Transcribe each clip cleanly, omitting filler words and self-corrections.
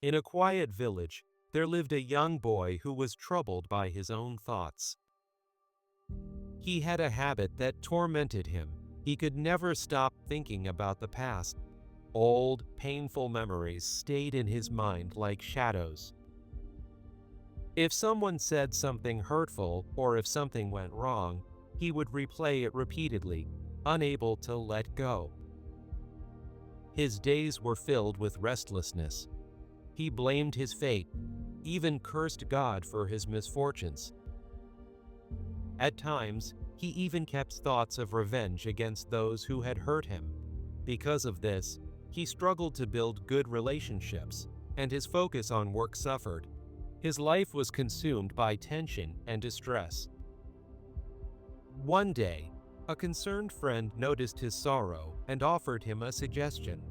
In a quiet village, there lived a young boy who was troubled by his own thoughts. He had a habit that tormented him. He could never stop thinking about the past. Old, painful memories stayed in his mind like shadows. If someone said something hurtful or if something went wrong, he would replay it repeatedly, unable to let go. His days were filled with restlessness. He blamed his fate, even cursed God for his misfortunes. At times, he even kept thoughts of revenge against those who had hurt him. Because of this, he struggled to build good relationships, and his focus on work suffered. His life was consumed by tension and distress. One day, a concerned friend noticed his sorrow and offered him a suggestion.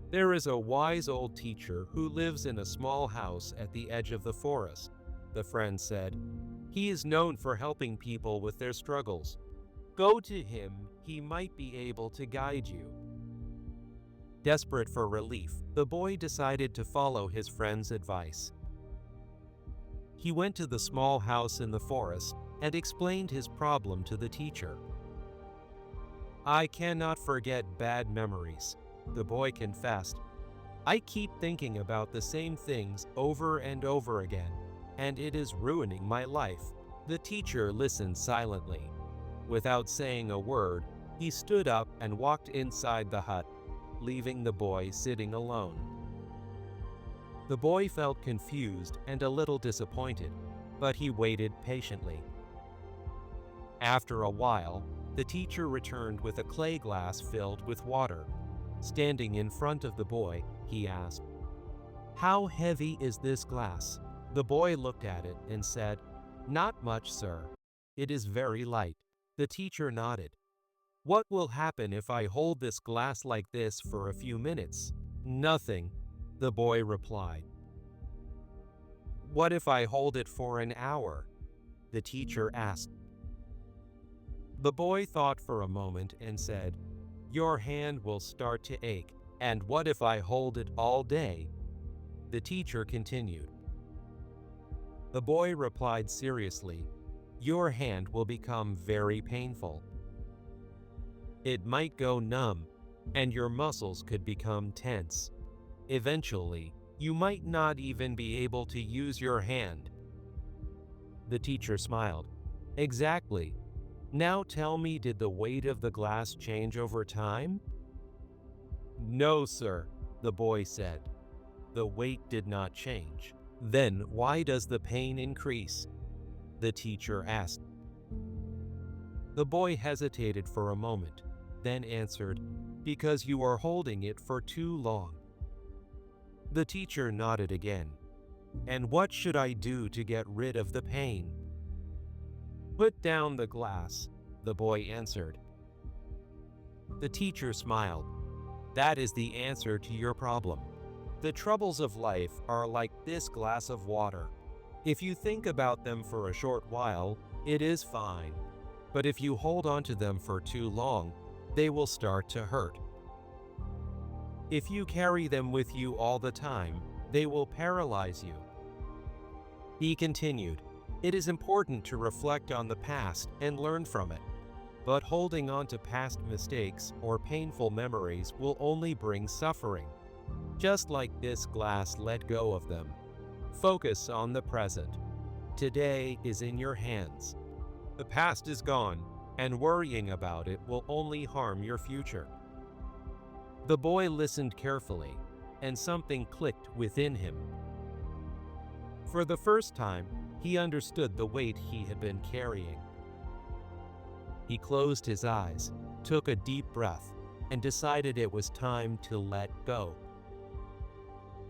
There is a wise old teacher who lives in a small house at the edge of the forest, the friend said. He is known for helping people with their struggles. Go to him, he might be able to guide you. Desperate for relief, the boy decided to follow his friend's advice. He went to the small house in the forest and explained his problem to the teacher. I cannot forget bad memories, the boy confessed. I keep thinking about the same things over and over again, and it is ruining my life. The teacher listened silently. Without saying a word, he stood up and walked inside the hut, leaving the boy sitting alone. The boy felt confused and a little disappointed, but he waited patiently. After a while, the teacher returned with a clay glass filled with water. Standing in front of the boy, he asked, "How heavy is this glass?" The boy looked at it and said, "Not much, sir. It is very light." The teacher nodded. "What will happen if I hold this glass like this for a few minutes?" "Nothing," the boy replied. "What if I hold it for an hour?" the teacher asked. The boy thought for a moment and said, "Your hand will start to ache. And what if I hold it all day?" The teacher continued. The boy replied seriously, "Your hand will become very painful. It might go numb, and your muscles could become tense. Eventually, you might not even be able to use your hand." The teacher smiled. "Exactly. Now tell me, did the weight of the glass change over time?" "No, sir," the boy said. "The weight did not change." "Then why does the pain increase?" the teacher asked. The boy hesitated for a moment, then answered, "Because you are holding it for too long." The teacher nodded again. "And what should I do to get rid of the pain?" "Put down the glass," the boy answered. The teacher smiled. "That is the answer to your problem. The troubles of life are like this glass of water. If you think about them for a short while, it is fine. But if you hold on to them for too long, they will start to hurt. If you carry them with you all the time, they will paralyze you." He continued, "It is important to reflect on the past and learn from it. But holding on to past mistakes or painful memories will only bring suffering. Just like this glass, let go of them. Focus on the present. Today is in your hands. The past is gone, and worrying about it will only harm your future." The boy listened carefully, and something clicked within him. For the first time, he understood the weight he had been carrying. He closed his eyes, took a deep breath, and decided it was time to let go.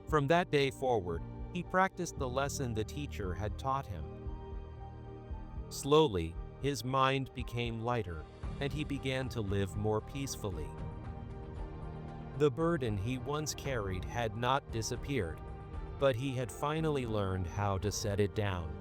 From that day forward, he practiced the lesson the teacher had taught him. Slowly, his mind became lighter, and he began to live more peacefully. The burden he once carried had not disappeared, but he had finally learned how to set it down.